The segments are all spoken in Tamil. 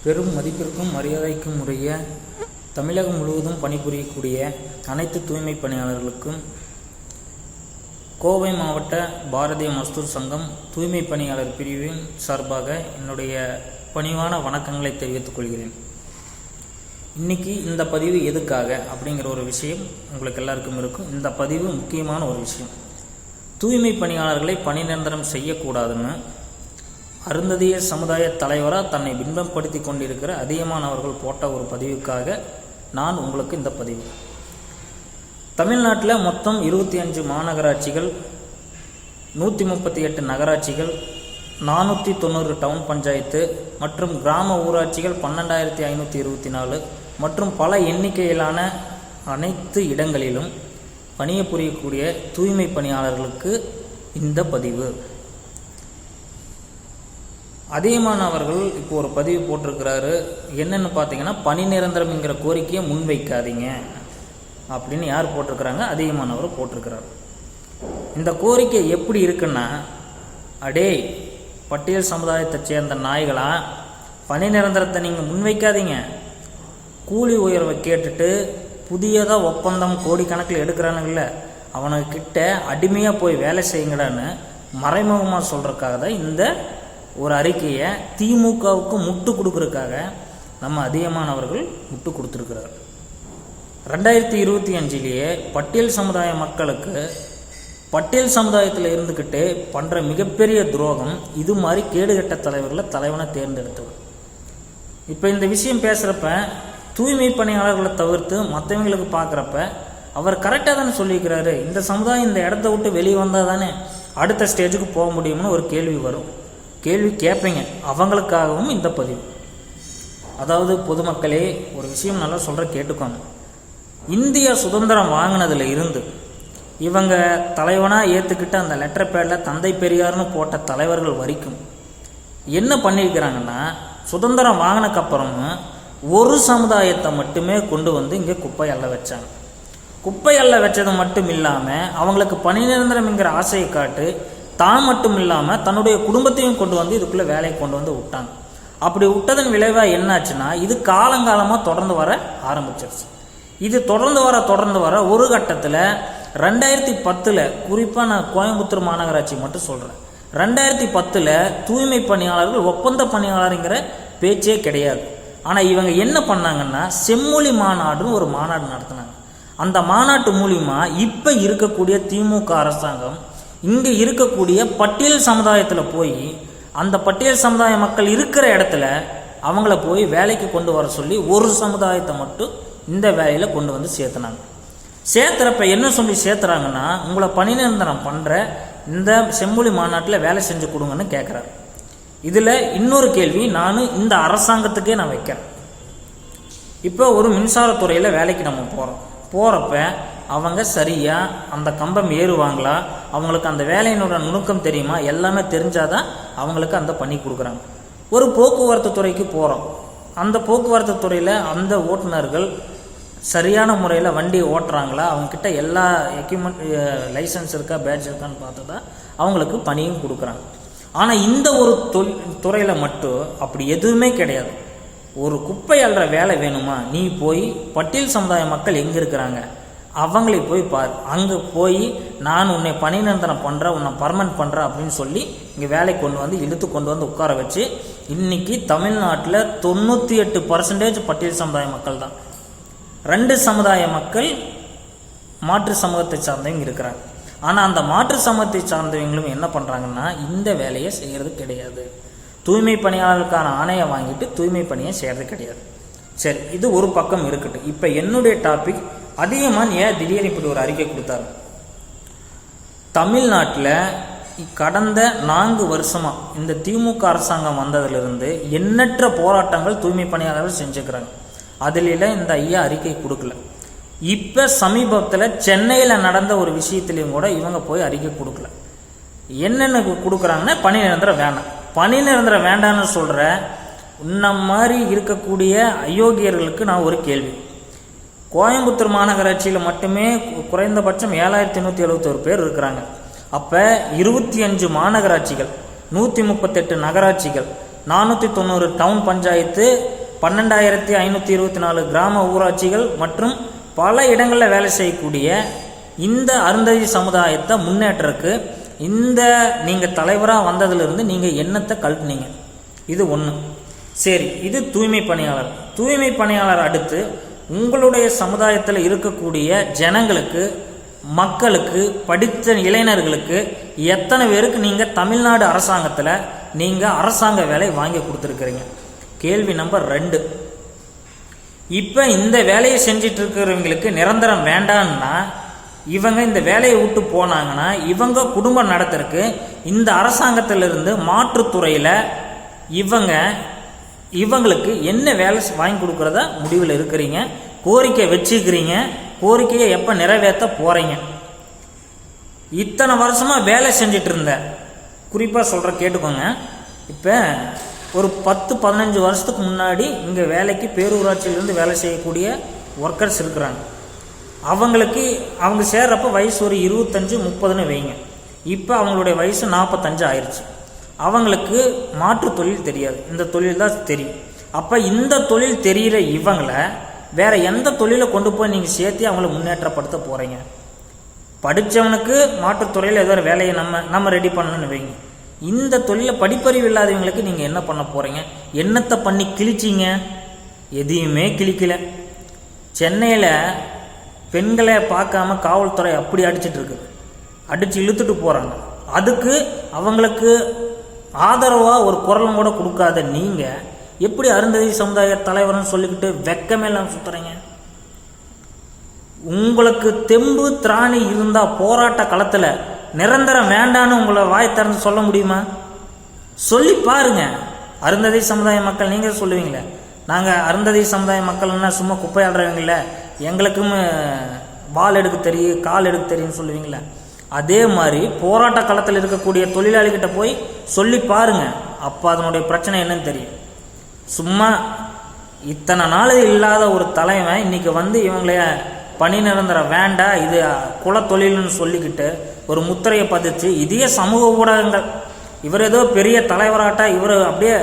பெரும் மதிப்பிற்கும் மரியாதைக்கும் உரிய தமிழகம் முழுவதும் பணிபுரியக்கூடிய அனைத்து தூய்மை பணியாளர்களுக்கும் கோவை மாவட்ட பாரதிய மஸ்தூர் சங்கம் தூய்மை பணியாளர் பிரிவின் சார்பாக என்னுடைய பணிவான வணக்கங்களை தெரிவித்துக் கொள்கிறேன். இன்னைக்கு இந்த பதிவு எதுக்காக அப்படிங்கிற ஒரு விஷயம் உங்களுக்கு எல்லாருக்கும் இருக்கும். இந்த பதிவு முக்கியமான ஒரு விஷயம். தூய்மை பணியாளர்களை பணி நிரந்தரம் செய்யக்கூடாதுன்னு அருந்ததிய சமுதாய தலைவராக தன்னை பின்பப்படுத்தி கொண்டிருக்கிற அதிகமானவர்கள் போட்ட ஒரு பதிவுக்காக நான் உங்களுக்கு இந்த பதிவு. தமிழ்நாட்டில் மொத்தம் 25 மாநகராட்சிகள், 138 நகராட்சிகள், 490 டவுன் பஞ்சாயத்து மற்றும் கிராம ஊராட்சிகள் 12,524 மற்றும் பல எண்ணிக்கையிலான அனைத்து இடங்களிலும் பணிபுரியக்கூடிய தூய்மை பணியாளர்களுக்கு இந்த பதிவு. அதிகமானவர்கள் இப்போ ஒரு பதிவு போட்டிருக்கிறாரு. என்னென்னு பார்த்தீங்கன்னா, பணி நிரந்தரம்ங்கிற கோரிக்கையை முன்வைக்காதீங்க அப்படின்னு யார் போட்டிருக்கிறாங்க? அதிகமானவர் போட்டிருக்கிறார். இந்த கோரிக்கை எப்படி இருக்குன்னா, அடே பட்டியல் சமுதாயத்தை சேர்ந்த நாய்களா, பணி நிரந்தரத்தை நீங்கள் முன்வைக்காதீங்க, கூலி உயர்வை கேட்டுட்டு புதியதாக ஒப்பந்தம் கோடிக்கணக்கில் எடுக்கிறானுங்கள அவனுக்கிட்ட அடிமையாக போய் வேலை செய்யுங்கடான்னு மறைமுகமாக சொல்கிறதுக்காக தான் இந்த ஒரு அறிக்கையை திமுகவுக்கு முட்டு கொடுக்கறதுக்காக நம்ம அதிகமானவர்கள் முட்டு கொடுத்துருக்கிறார். 2025 பட்டியல் சமுதாய மக்களுக்கு பட்டியல் சமுதாயத்தில் இருந்துக்கிட்டு பண்ணுற மிகப்பெரிய துரோகம் இது மாதிரி கேடுகட்ட தலைவர்களை தலைவனை தேர்ந்தெடுத்தவர். இப்போ இந்த விஷயம் பேசுகிறப்ப தூய்மை பணியாளர்களை தவிர்த்து மற்றவங்களுக்கு பார்க்குறப்ப அவர் கரெக்டாக தானே சொல்லியிருக்கிறாரு. இந்த சமுதாயம் இந்த இடத்த விட்டு வெளியே வந்தால் தானே அடுத்த ஸ்டேஜுக்கு போக முடியும்னு ஒரு கேள்வி வரும். கேள்வி கேட்பீங்க. அவங்களுக்காகவும் இந்த பதிவு. அதாவது பொதுமக்களே, ஒரு விஷயம் நல்லா சொல்கிற கேட்டுக்கோங்க. இந்தியா சுதந்திரம் வாங்கினதுல இருந்து இவங்க தலைவனாக ஏற்றுக்கிட்டு அந்த லெட்டர் பேடில் தந்தை பெரியார்னு போட்ட தலைவர்கள் வரைக்கும் என்ன பண்ணியிருக்கிறாங்கன்னா, சுதந்திரம் வாங்கினக்கப்புறமும் ஒரு சமுதாயத்தை மட்டுமே கொண்டு வந்து இங்கே குப்பை அள்ள வச்சாங்க. குப்பை அள்ள வச்சது மட்டும் இல்லாமல் அவங்களுக்கு பணி நிரந்தரம்ங்கிற ஆசையை காட்டு தான் மட்டும் இல்லாமல் தன்னுடைய குடும்பத்தையும் கொண்டு வந்து இதுக்குள்ளே வேலையை கொண்டு வந்து விட்டாங்க. அப்படி விட்டதன் விளைவாக என்னாச்சுன்னா, இது காலங்காலமாக தொடர்ந்து வர ஆரம்பிச்சிருச்சு. இது தொடர்ந்து வர ஒரு கட்டத்தில் 2010 குறிப்பாக நான் கோயம்புத்தூர் மாநகராட்சி மட்டும் சொல்கிறேன். 2010 தூய்மை பணியாளர்கள் ஒப்பந்த பணியாளருங்கிற பேச்சே கிடையாது. ஆனால் இவங்க என்ன பண்ணாங்கன்னா, செம்மொழி மாநாடுன்னு ஒரு மாநாடு நடத்தினாங்க. அந்த மாநாட்டு மூலிமா இப்போ இருக்கக்கூடிய திமுக அரசாங்கம் இங்கே இருக்கக்கூடிய பட்டியல் சமுதாயத்தில் போய் அந்த பட்டியல் சமுதாய மக்கள் இருக்கிற இடத்துல அவங்கள போய் வேலைக்கு கொண்டு வர சொல்லி ஒரு சமுதாயத்தை மட்டும் இந்த வேலையில் கொண்டு வந்து சேர்த்துனாங்க. சேர்த்துறப்ப என்ன சொல்லி சேர்த்துறாங்கன்னா, உங்களை பணி நிரந்தரம் பண்ணுற இந்த செம்மொழி மாநாட்டில் வேலை செஞ்சு கொடுங்கன்னு கேட்குறாரு. இதில் இன்னொரு கேள்வி நான் இந்த அரசாங்கத்துக்கே நான் வைக்கிறேன். இப்போ ஒரு மின்சாரத்துறையில் வேலைக்கு நம்ம போகிறப்ப அவங்க சரியாக அந்த கம்பம் ஏறுவாங்களா, அவங்களுக்கு அந்த வேலையினோட நுணுக்கம் தெரியுமா, எல்லாமே தெரிஞ்சாதான் அவங்களுக்கு அந்த பண்ணி கொடுக்குறாங்க. ஒரு போக்குவரத்து துறைக்கு போகிறோம். அந்த போக்குவரத்து துறையில் அந்த ஓட்டுநர்கள் சரியான முறையில் வண்டி ஓட்டுறாங்களா, அவங்கக்கிட்ட எல்லா எக்யூப்மெண்ட் லைசன்ஸ் இருக்கா, பேட்ச் இருக்கான்னு பார்த்து தான் அவங்களுக்கு பணியும் கொடுக்குறாங்க. ஆனால் இந்த ஒரு துறையில் மட்டும் அப்படி எதுவுமே கிடையாது. ஒரு குப்பை அள்ளுற வேலை வேணுமா, நீ போய் பட்டியல் சமுதாய மக்கள் எங்கே இருக்கிறாங்க அவங்களை போய் பார். அங்கே போய் நான் உன்னை பணி நிரந்தரம் பண்ணுறேன், உன்னை பர்மனன்ட் பண்ணுறேன் அப்படின்னு சொல்லி இங்கே வேலை கொண்டு வந்து இழுத்து கொண்டு வந்து உட்கார வச்சு இன்னைக்கு தமிழ்நாட்டில் 98% பட்டியல் சமுதாய மக்கள் தான். 2 சமுதாய மக்கள் மாற்று சமூகத்தை சார்ந்தவங்க இருக்கிறாங்க. ஆனால் அந்த மாற்று சமூகத்தை சார்ந்தவங்களும் என்ன பண்ணுறாங்கன்னா, இந்த வேலையை செய்கிறது கிடையாது. தூய்மை பணியாளர்களுக்கான ஆணையை வாங்கிட்டு தூய்மை பணியை செய்கிறது கிடையாது. சரி, இது ஒரு பக்கம் இருக்கட்டும். இப்போ என்னுடைய டாபிக், அதிகமாக ஏன் திடீர்னு இப்படி ஒரு அறிக்கை கொடுத்தாரு? தமிழ்நாட்டில் கடந்த 4 வருஷமாக இந்த திமுக அரசாங்கம் வந்ததிலிருந்து எண்ணற்ற போராட்டங்கள் தூய்மை பணியாளர்கள் செஞ்சுக்கிறாங்க. அதில் இந்த ஐயா அறிக்கை கொடுக்கல. இப்போ சமீபத்தில் சென்னையில் நடந்த ஒரு விஷயத்துலையும் கூட இவங்க போய் அறிக்கை கொடுக்கல. என்னென்ன கொடுக்குறாங்கன்னா, பணி நிரந்தரம் வேண்டாம். பணி நிரந்தரம் வேண்டான்னு சொல்கிற இந்த மாதிரி இருக்கக்கூடிய அயோக்கியர்களுக்கு நான் ஒரு கேள்வி. கோயம்புத்தூர் மாநகராட்சியில் மட்டுமே குறைந்தபட்சம் 7,171 பேர் இருக்கிறாங்க. அப்போ 25 மாநகராட்சிகள், 138 நகராட்சிகள், 490 டவுன் பஞ்சாயத்து, 12,524 கிராம ஊராட்சிகள் மற்றும் பல இடங்களில் வேலை செய்யக்கூடிய இந்த அருந்ததி சமுதாயத்தை முன்னேற்றக்கு இந்த நீங்கள் தலைவராக வந்ததுலேருந்து நீங்கள் என்னத்தை கழட்டினீங்க? இது ஒன்று. சரி, இது தூய்மை பணியாளர். தூய்மை பணியாளர் அடுத்து உங்களுடைய சமுதாயத்தில் இருக்கக்கூடிய ஜனங்களுக்கு, மக்களுக்கு, படித்த இளைஞர்களுக்கு எத்தனை பேருக்கு நீங்கள் தமிழ்நாடு அரசாங்கத்தில் நீங்கள் அரசாங்க வேலை வாங்கி கொடுத்துருக்குறீங்க? கேள்வி நம்பர் 2. இப்போ இந்த வேலையை செஞ்சிட்டு இருக்கிறவங்களுக்கு நிரந்தரம் வேண்டான்னா இவங்க இந்த வேலையை விட்டு போனாங்கன்னா இவங்க குடும்பம் நடத்துறதுக்கு இந்த அரசாங்கத்திலிருந்து மாற்றுத்துறையில் இவங்களுக்கு என்ன வேலை வாங்கி கொடுக்குறதா முடிவில் இருக்கிறீங்க? கோரிக்கை வச்சுக்கிறீங்க. கோரிக்கையை எப்போ நிறைவேற்ற போகிறீங்க? இத்தனை வருஷமாக வேலை செஞ்சிட்டு இருந்த, குறிப்பாக சொல்கிற கேட்டுக்கோங்க, இப்போ ஒரு 10-15 வருஷத்துக்கு முன்னாடி இங்கே வேலைக்கு பேரூராட்சியிலேருந்து வேலை செய்யக்கூடிய ஒர்க்கர்ஸ் இருக்கிறாங்க. அவங்க சேர்றப்ப வயசு ஒரு 25-30ன்னு வைங்க. இப்போ அவங்களுடைய வயசு 45 ஆயிடுச்சு. அவங்களுக்கு மாற்று தொழில் தெரியாது, இந்த தொழில் தான் தெரியும். அப்போ இந்த தொழில் தெரிகிற இவங்களை வேற எந்த தொழிலை கொண்டு போய் நீங்கள் சேர்த்து அவங்கள முன்னேற்றப்படுத்த போகிறீங்க? படித்தவனுக்கு மாற்றுத்துறையில் ஏதோ ஒரு வேலையை நம்ம ரெடி பண்ணணும்னு வைங்க. இந்த தொழிலை படிப்பறிவு இல்லாதவங்களுக்கு நீங்கள் என்ன பண்ண போகிறீங்க? என்னத்தை பண்ணி கிழிச்சிங்க? எதையுமே கிழிக்கல. சென்னையில் பெண்களை பார்க்காம காவல்துறை அப்படி அடிச்சிட்டு இருக்கு, அடித்து இழுத்துட்டு போகிறாங்க. அதுக்கு அவங்களுக்கு ஆதரவாக ஒரு குரலும் கூட கொடுக்காத நீங்கள் எப்படி அருந்ததி சமுதாய தலைவர்னு சொல்லிக்கிட்டு வெக்கமே இல்லாமல் சுற்றுறீங்க? உங்களுக்கு தெம்பு திராணி இருந்தால் போராட்ட களத்தில் நிரந்தரம் வேண்டான்னு உங்களை வாய் திறந்து சொல்ல முடியுமா? சொல்லி பாருங்க. அருந்ததி சமுதாய மக்கள், நீங்கள் சொல்லுவீங்களே நாங்கள் அருந்ததி சமுதாய மக்கள்னா சும்மா குப்பையாடுறவங்கள, எங்களுக்கும் வால் எடுக்க தெரியும், கால் எடுக்க தெரியும்னு சொல்லுவீங்களே, அதே மாதிரி போராட்ட களத்தில் இருக்கக்கூடிய தொழிலாளிகிட்ட போய் சொல்லி பாருங்க. அப்போ அதனுடைய பிரச்சனை என்னன்னு தெரியும். சும்மா இத்தனை நாள் இல்லாத ஒரு தலைவன் இன்னைக்கு வந்து இவங்களைய பணி நிரந்தரம் வேண்டாம், இது குலத்தொழில்னு சொல்லிக்கிட்டு ஒரு முத்திரையை பதிச்சு, இதே சமூக ஊடகங்கள் இவர் ஏதோ பெரிய தலைவராட்டா, இவர் அப்படியே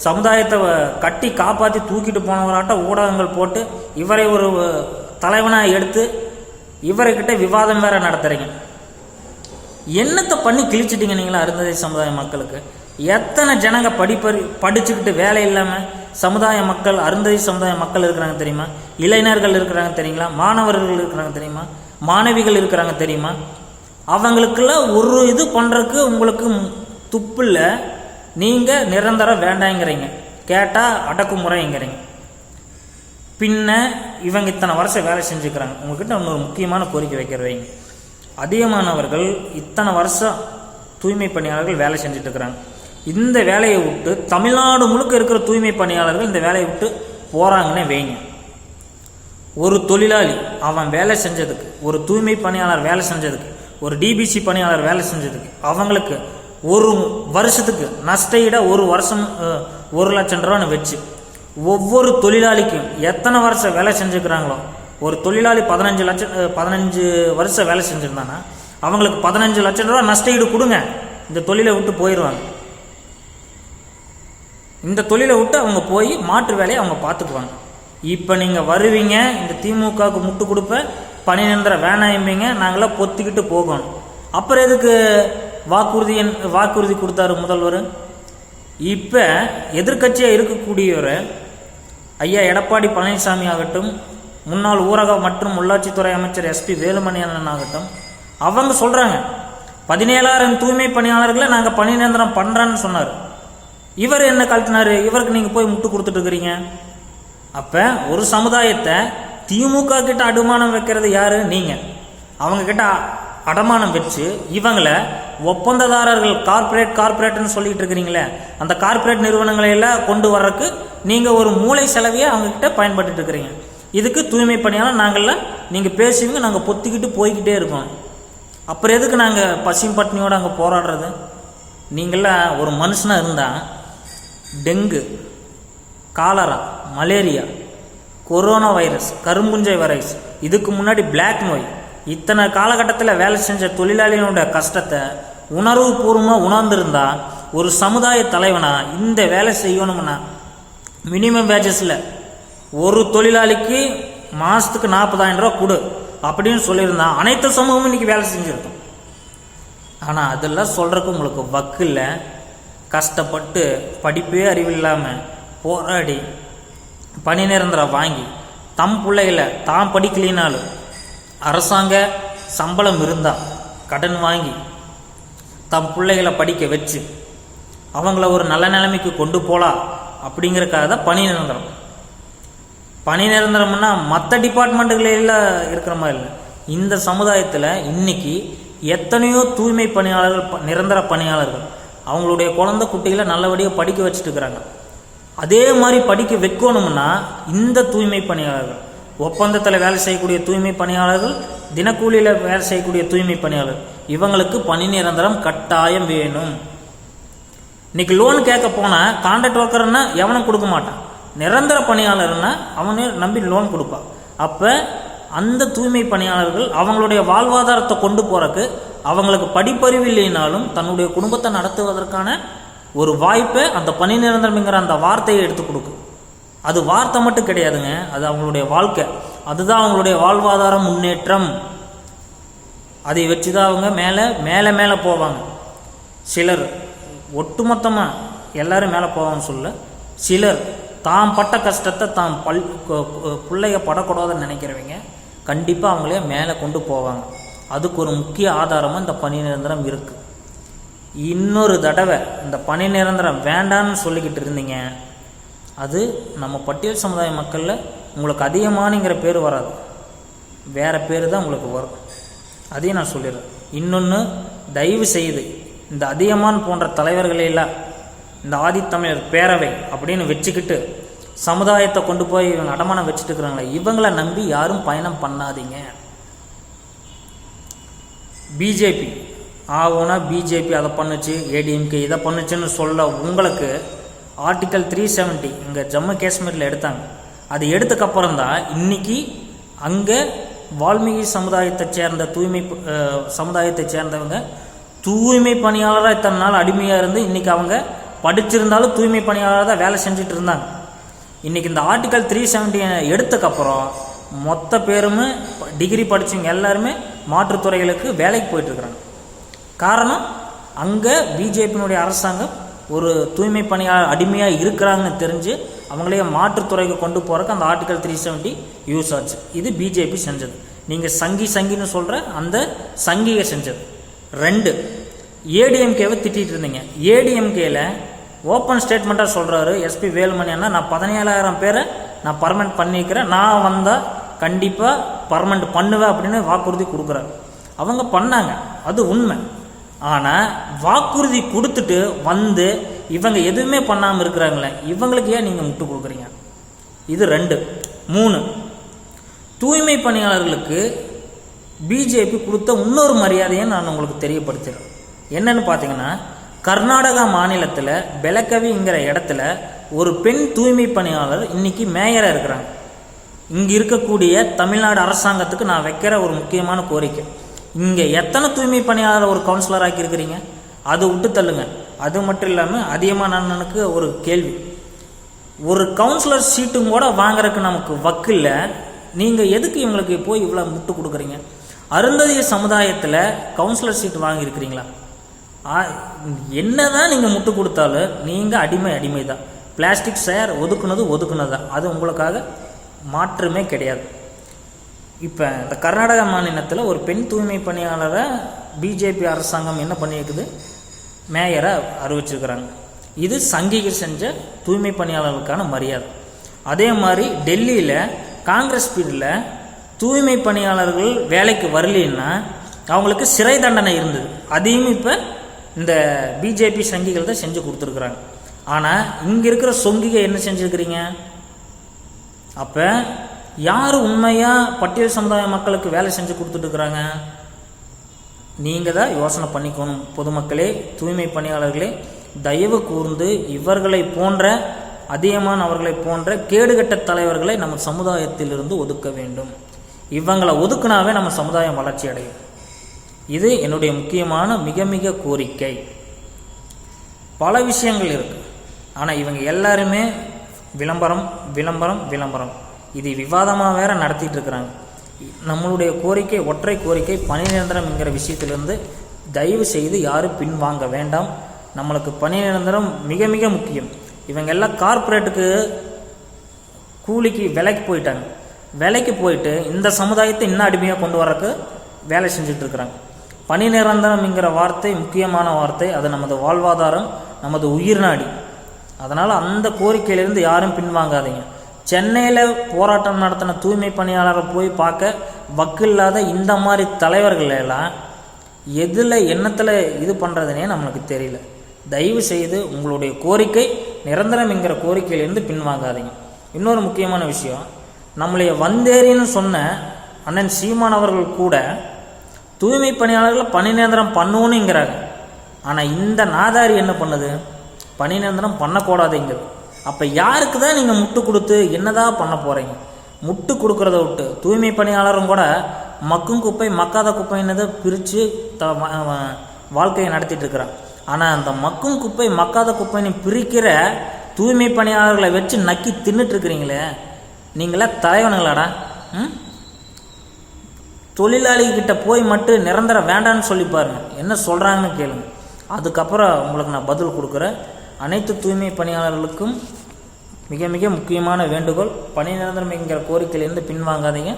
சமுதாயத்தை கட்டி காப்பாற்றி தூக்கிட்டு போனவராட்ட ஊடகங்கள் போட்டு இவரை ஒரு தலைவனாக எடுத்து இவர்கிட்ட விவாதம் வேற நடத்துறீங்க. என்னத்தை பண்ணி கிழிச்சிட்டீங்க நீங்களா அருந்ததி சமுதாய மக்களுக்கு? எத்தனை ஜனங்க படிச்சுக்கிட்டு வேலை இல்லாமல் சமுதாய மக்கள், அருந்ததி சமுதாய மக்கள் இருக்கிறாங்க தெரியுமா? இளைஞர்கள் இருக்கிறாங்க தெரியுங்களா? மாணவர்கள் இருக்கிறாங்க தெரியுமா? மாணவிகள் இருக்கிறாங்க தெரியுமா? அவங்களுக்கெல்லாம் ஒரு இது பண்ணுறதுக்கு உங்களுக்கு துப்பில்ல. நீங்கள் நிரந்தரம் வேண்டாங்கிறீங்க, கேட்டால் அடக்குமுறைங்கிறீங்க. பின்ன இவங்க இத்தனை வருஷம் வேலை செஞ்சுக்கிறாங்க. உங்ககிட்ட இன்னொரு முக்கியமான கோரிக்கை வைக்கிறவங்க, அதிகமானவர்கள் இத்தனை வருஷம் தூய்மை பணியாளர்கள் வேலை செஞ்சுட்டு இருக்கிறாங்க. இந்த வேலையை விட்டு தமிழ்நாடு முழுக்க இருக்கிற தூய்மை பணியாளர்கள் இந்த வேலையை விட்டு போகிறாங்கன்னே வைங்க. ஒரு தொழிலாளி அவன் வேலை செஞ்சதுக்கு, ஒரு தூய்மை பணியாளர் வேலை செஞ்சதுக்கு, ஒரு டிபிசி பணியாளர் வேலை செஞ்சதுக்கு அவங்களுக்கு ஒரு வருஷத்துக்கு நஷ்டஈட ஒரு வருஷம் 1,00,000 ரூபான்னு வச்சு ஒவ்வொரு தொழிலாளிக்கும் எத்தனை வருஷம் வேலை செஞ்சுக்கிறாங்களோ, ஒரு தொழிலாளி 15 வருஷம் வேலை செஞ்சுருந்தாங்கன்னா அவங்களுக்கு 15 லட்சம் ரூபா நஷ்டஈடு கொடுங்க. இந்த தொழிலை விட்டு போயிடுவாங்க. இந்த தொழிலை விட்டு அவங்க போய் மாற்று வேலையை அவங்க பார்த்துக்குவாங்க. இப்போ நீங்கள் வருவீங்க, இந்த திமுகவுக்கு முட்டு கொடுப்ப பணி நிரந்தரம் வேணாம்பீங்க, நாங்களாம் பொத்திக்கிட்டு போகணும். அப்புறம் எதுக்கு வாக்குறுதி கொடுத்தாரு முதல்வர்? இப்போ எதிர்கட்சியாக இருக்கக்கூடியவர் ஐயா எடப்பாடி பழனிசாமி ஆகட்டும், முன்னாள் ஊரக மற்றும் உள்ளாட்சித்துறை அமைச்சர் எஸ்பி வேலுமணி அண்ணன் ஆகட்டும், அவங்க சொல்கிறாங்க 17,000 தூய்மை பணியாளர்களை நாங்கள் பணி நிரந்தரம் பண்ணுறேன்னு சொன்னார். இவர் என்ன கழட்டினார்? இவருக்கு நீங்கள் போய் முட்டு கொடுத்துட்டு இருக்கிறீங்க. அப்போ ஒரு சமுதாயத்தை திமுக கிட்ட அடமானம் வைக்கிறது யாரு? நீங்கள். அவங்க கிட்ட அடமானம் வச்சு இவங்களை ஒப்பந்ததாரர்கள் கார்பரேட்னு சொல்லிட்டு இருக்கிறீங்களே, அந்த கார்பரேட் நிறுவனங்களை எல்லாம் கொண்டு வர்றதுக்கு நீங்கள் ஒரு மூளை செலவையை அவங்கக்கிட்ட பயன்பட்டு இருக்கிறீங்க. இதுக்கு தூய்மை பணியாளர் நாங்கள்லாம் நீங்கள் பேசுவீங்க, நாங்கள் பொத்திக்கிட்டு போய்கிட்டே இருக்கோம். அப்புறம் எதுக்கு நாங்கள் பசியும் பட்டினியோடு அங்கே போராடுறது? நீங்களாம் ஒரு மனுஷனாக இருந்தால் dengue, cholera, malaria, corona virus, கரும்புஞ்சை வைரஸ், இதுக்கு முன்னாடி பிளாக் நோய், இத்தனை காலகட்டத்தில் வேலை செஞ்ச தொழிலாளிகளோட கஷ்டத்தை உணர்வு பூர்வமாக உணர்ந்திருந்தா ஒரு சமுதாய தலைவனா இந்த வேலை செய்யணும்னா மினிமம் வேஜஸில் ஒரு தொழிலாளிக்கு மாதத்துக்கு 40,000 ரூபா கொடு அப்படின்னு சொல்லியிருந்தா அனைத்து சமூகமும் இன்னைக்கு வேலை செஞ்சுருக்கும். ஆனால் அதெல்லாம் சொல்கிறதுக்கு உங்களுக்கு வக்கு இல்லை. கஷ்டப்பட்டு படிப்பே அறிவில்லாமல் போராடி பணி நிரந்தரம் வாங்கி தம் பிள்ளைகளை தான் படிக்கலினாலும் அரசாங்க சம்பளம் இருந்தால் கடன் வாங்கி தம் பிள்ளைகளை படிக்க வச்சு அவங்கள ஒரு நல்ல நிலைமைக்கு கொண்டு போகலாம் அப்படிங்கிறக்காக தான் பணி நிரந்தரம். பணி நிரந்தரம்னா மற்ற டிபார்ட்மெண்ட்டுகளில் இருக்கிற மாதிரி இல்லை. இந்த சமுதாயத்தில் இன்னைக்கு எத்தனையோ தூய்மை பணியாளர்கள், நிரந்தர பணியாளர்கள் அவங்களுடைய குழந்தை குட்டிகளை நல்லபடியாக படிக்க வச்சுட்டு இருக்கிறாங்க. அதே மாதிரி படிக்க வைக்கணும்னா இந்த தூய்மை பணியாளர்கள், ஒப்பந்தத்தில் வேலை செய்யக்கூடிய தூய்மை பணியாளர்கள், தினக்கூலியில் வேலை செய்யக்கூடிய தூய்மை பணியாளர், இவங்களுக்கு பணி நிரந்தரம் கட்டாயம் வேணும். இன்னைக்கு லோன் கேட்க போனால் கான்ட்ராக்ட் ஒர்க்கர்னா எவனும் கொடுக்க மாட்டான். நிரந்தர பணியாளர்னா அவனே நம்பி லோன் கொடுப்பான். அப்போ அந்த தூய்மை பணியாளர்கள் அவங்களுடைய வாழ்வாதாரத்தை கொண்டு போறதுக்கு அவங்களுக்கு படிப்பறிவு இல்லைனாலும் தன்னுடைய குடும்பத்தை நடத்துவதற்கான ஒரு வாய்ப்பை அந்த பணி நிரந்தரம்ங்கிற அந்த வார்த்தையை எடுத்து கொடுக்கும். அது வார்த்தை மட்டும் கிடையாதுங்க, அது அவங்களுடைய வாழ்க்கை. அதுதான் அவங்களுடைய வாழ்வாதார முன்னேற்றம். அதை வச்சு தான் அவங்க மேலே மேலே போவாங்க. சிலர் ஒட்டுமொத்தமாக எல்லாரும் மேலே போவாங்கன்னு சொல்ல, சிலர் தாம் பட்ட கஷ்டத்தை தாம் பிள்ளைய படக்கூடாதுன்னு நினைக்கிறவங்க கண்டிப்பாக அவங்களே மேலே கொண்டு போவாங்க. அதுக்கு ஒரு முக்கிய ஆதாரமாக இந்த பணி நிரந்தரம் இருக்குது. இன்னொரு தடவை இந்த பணி நிரந்தரம் வேண்டான்னு சொல்லிக்கிட்டு இருந்தீங்க, அது நம்ம பட்டியல் சமுதாய மக்களில் உங்களுக்கு அதிகமானுங்கிற பேர் வராது, வேறு பேர் தான் உங்களுக்கு வரும். அதையும் நான் சொல்லிடுறேன். இன்னொன்று, தயவு செய்து இந்த அதிகமான் போன்ற தலைவர்களையெல்லாம் இந்த ஆதித்தமிழர் பேரவை அப்படின்னு வச்சுக்கிட்டு சமுதாயத்தை கொண்டு போய் இவங்க அடமானம் வச்சுட்டு இருக்கிறாங்களே, இவங்களை நம்பி யாரும் பயணம் பண்ணாதீங்க. பிஜேபி ஆகுனா பிஜேபி அதை பண்ணுச்சு, ஏடிஎம்கே இதை பண்ணுச்சுன்னு சொல்ல உங்களுக்கு ஆர்டிக்கல் 370 இங்கே ஜம்மு காஷ்மீரில் எடுத்தாங்க. அது எடுத்ததுக்கப்புறம் தான் இன்னைக்கு அங்கே வால்மீகி சமுதாயத்தை சேர்ந்த சமுதாயத்தை சேர்ந்தவங்க தூய்மை பணியாளராக இத்தனை நாள் அடிமையாக இருந்து இன்னைக்கு அவங்க படிச்சிருந்தாலும் தூய்மை பணியாளராக தான் வேலை செஞ்சுட்டு இருந்தாங்க. இன்றைக்கி இந்த ஆர்டிக்கல் 370 எடுத்ததுக்கப்புறம் மொத்த பேருமே டிகிரி படித்தவங்க எல்லாருமே மாற்றுத்துறைகளுக்கு வேலைக்கு போயிட்டுருக்குறாங்க. காரணம், அங்கே பிஜேபியினுடைய அரசாங்கம் ஒரு தூய்மை பணியாளர் அடிமையாக இருக்கிறாங்கன்னு தெரிஞ்சு அவங்களையே மாற்றுத்துறைக்கு கொண்டு போகிறக்கு அந்த ஆர்டிக்கல் 370 யூஸ் ஆச்சு. இது பிஜேபி செஞ்சது. நீங்கள் சங்கின்னு சொல்கிற அந்த சங்கியை செஞ்சது. 2, ஏடிஎம்கேவை திட்டிகிட்டு இருந்தீங்க. ஏடிஎம்கேல ஓப்பன் ஸ்டேட்மெண்ட்டாக சொல்கிறாரு எஸ்பி வேலுமணி அண்ணா, நான் 17,000 பேரை நான் பர்மனெண்ட் பண்ணிக்கிறேன், நான் வந்தால் கண்டிப்பாக பர்மனெண்ட் பண்ணுவேன் அப்படின்னு வாக்குறுதி கொடுக்குறாரு. அவங்க பண்ணாங்க, அது உண்மை. ஆனால் வாக்குறுதி கொடுத்துட்டு வந்து இவங்க எதுவுமே பண்ணாமல் இருக்கிறாங்களே, இவங்களுக்கு ஏன் நீங்கள் முட்டு கொடுக்குறீங்க? இது 2. 3, தூய்மை பணியாளர்களுக்கு பிஜேபி கொடுத்த இன்னொரு மரியாதையை நான் உங்களுக்கு தெரியப்படுத்துகிறேன். என்னன்னு பார்த்தீங்கன்னா, கர்நாடகா மாநிலத்தில் பெலகவிங்கிற இடத்துல ஒரு பெண் தூய்மை பணியாளர் இன்னைக்கு மேயராக இருக்கிறாங்க. இங்கே இருக்கக்கூடிய தமிழ்நாடு அரசாங்கத்துக்கு நான் வைக்கிற ஒரு முக்கியமான கோரிக்கை, இங்கே எத்தனை தூய்மை பணியாளர் ஒரு கவுன்சிலர் ஆக்கியிருக்கிறீங்க? அது விட்டு தள்ளுங்க. அது மட்டும் இல்லாமல் அதிகமான அண்ணனுக்கு ஒரு கேள்வி, ஒரு கவுன்சிலர் சீட்டும் கூட வாங்குறதுக்கு நமக்கு வக்கு இல்லை, நீங்கள் எதுக்கு இவங்களுக்கு போய் இவ்வளோ முட்டு கொடுக்குறீங்க? அருந்ததிய சமுதாயத்தில் கவுன்சிலர் சீட் வாங்கியிருக்கிறீங்களா? என்னதான் நீங்கள் முட்டு கொடுத்தாலும் நீங்கள் அடிமை தான். பிளாஸ்டிக் சேர் ஒதுக்குனது தான். அது உங்களுக்காக மாற்றமே கிடையாது. இப்போ இந்த கர்நாடகா மாநிலத்தில் ஒரு பெண் தூய்மை பணியாளரை பிஜேபி அரசாங்கம் என்ன பண்ணியிருக்குது, மேயரை அறிவிச்சிருக்கிறாங்க. இது சங்கிகள் செஞ்ச தூய்மை பணியாளர்களுக்கான மரியாதை. அதே மாதிரி டெல்லியில் காங்கிரஸ் பீரியடில் தூய்மை பணியாளர்கள் வேலைக்கு வரலன்னா அவங்களுக்கு சிறை தண்டனை இருந்தது. அதையும் இப்போ இந்த பிஜேபி சங்கிகள் தான் செஞ்சு கொடுத்துருக்குறாங்க. ஆனால் இங்கே இருக்கிற சொங்கிகை என்ன செஞ்சுருக்கிறீங்க? அப்போ யார் உண்மையாக பட்டியல் சமுதாய மக்களுக்கு வேலை செஞ்சு கொடுத்துட்ருக்குறாங்க? நீங்கள் தான் யோசனை பண்ணிக்கணும். பொதுமக்களே, தூய்மை பணியாளர்களே, தயவு கூர்ந்து இவர்களை போன்ற அவர்களை போன்ற கேடுகட்ட தலைவர்களை நம்ம சமுதாயத்திலிருந்து ஒதுக்க வேண்டும். இவங்களை ஒதுக்குனாவே நம்ம சமுதாயம் வளர்ச்சி அடையும். இது என்னுடைய முக்கியமான மிக மிக கோரிக்கை. பல விஷயங்கள் இருக்குது. ஆனால் இவங்க எல்லாருமே விளம்பரம் விளம்பரம் விளம்பரம் இது விவாதமாக வேற நடத்திட்டு இருக்கிறாங்க. நம்மளுடைய கோரிக்கை, ஒற்றை கோரிக்கை, பணி நிரந்தரம்ங்கிற விஷயத்திலிருந்து தயவு செய்து யாரும் பின்வாங்க வேண்டாம். நம்மளுக்கு பணி நிரந்தரம் மிக மிக முக்கியம். இவங்க எல்லாம் கார்ப்பரேட்டுக்கு கூலிக்கு விலைக்கு போயிட்டாங்க. விலைக்கு போயிட்டு இந்த சமுதாயத்தை இன்னும் அடிமையாக கொண்டு வரக்கு வேலை செஞ்சுட்டு இருக்கிறாங்க. பணி நிரந்தரம்ங்கிற வார்த்தை முக்கியமான வார்த்தை. அது நமது வாழ்வாதாரம், நமது உயிர் நாடி. அதனால் அந்த கோரிக்கையிலிருந்து யாரும் பின்வாங்காதீங்க. சென்னையில் போராட்டம் நடத்தின தூய்மை பணியாளரை போய் பார்க்க வக்கில்லாத இந்த மாதிரி தலைவர்கள் எல்லாம் எதில் எண்ணத்தில் இது பண்ணுறதுனே நம்மளுக்கு தெரியல. தயவு செய்து உங்களுடைய கோரிக்கை நிரந்தரம்ங்கிற கோரிக்கையிலேருந்து பின்வாங்காதீங்க. இன்னொரு முக்கியமான விஷயம், நம்மளைய வந்தேரின்னு சொன்ன அண்ணன் சீமான் அவர்கள் கூட தூய்மை பணியாளர்களை பணி நிரந்தரம் பண்ணணுங்கிறாங்க. ஆனால் இந்த நாதாரி என்ன பண்ணுது? பணி நிரந்தரம் பண்ணக்கூடாதுங்கிறது. அப்போ யாருக்கு தான் நீங்கள் முட்டு கொடுத்து என்னதான் பண்ண போகிறீங்க? முட்டு கொடுக்குறத விட்டு தூய்மை பணியாளரும் கூட மக்கும் குப்பை மக்காத குப்பைன்னதை பிரித்து வாழ்க்கையை நடத்திட்டு இருக்கிறாங்க. ஆனால் அந்த மக்கும் குப்பை மக்காத குப்பைன்னு பிரிக்கிற தூய்மை பணியாளர்களை வச்சு நக்கி தின்னுட்டு இருக்கிறீங்களே, நீங்களே தலைவனுங்களாடா? தொழிலாளிகிட்ட போய் மட்டும் நிரந்தரம் வேண்டான்னு சொல்லி பாருங்க, என்ன சொல்கிறாங்கன்னு கேளுங்க. அதுக்கப்புறம் உங்களுக்கு நான் பதில் கொடுக்குறேன். அனைத்து தூய்மை பணியாளர்களுக்கும் மிக மிக முக்கியமான வேண்டுகோள், பணி நிரந்தரம்ங்கிற கோரிக்கையிலேருந்து பின்வாங்காதீங்க.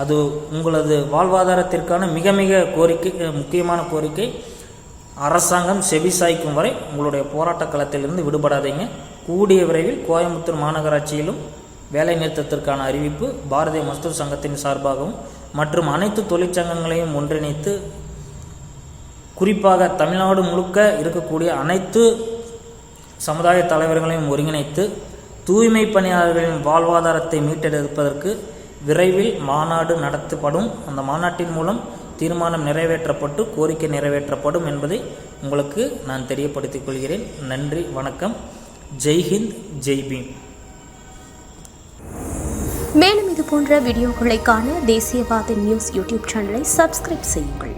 அது உங்களது வாழ்வாதாரத்திற்கான மிக மிக கோரிக்கை, முக்கியமான கோரிக்கை. அரசாங்கம் செவிசாய்க்கும் வரை உங்களுடைய போராட்ட களத்திலிருந்து விடுபடாதீங்க. கூடிய விரைவில் கோயம்புத்தூர் மாநகராட்சியிலும் வேலை நிறுத்தத்திற்கான அறிவிப்பு பாரதிய மஸ்தூர் சங்கத்தின் சார்பாகவும் மற்றும் அனைத்து தொழிற்சங்கங்களையும் ஒன்றிணைத்து, குறிப்பாக தமிழ்நாடு முழுக்க இருக்கக்கூடிய அனைத்து சமுதாய தலைவர்களையும் ஒருங்கிணைத்து தூய்மை பணியாளர்களின் வாழ்வாதாரத்தை மீட்டெடுப்பதற்கு விரைவில் மாநாடு நடத்தப்படும். அந்த மாநாட்டின் மூலம் தீர்மானம் நிறைவேற்றப்பட்டு கோரிக்கை நிறைவேற்றப்படும் என்பதை உங்களுக்கு நான் தெரியப்படுத்திக் கொள்கிறேன். நன்றி, வணக்கம். ஜெய்ஹிந்த், ஜெய் பீம். மேலும் இது போன்ற வீடியோக்களை காண தேசியவாத நியூஸ் யூடியூப் சேனலை சப்ஸ்கிரைப் செய்யுங்கள்.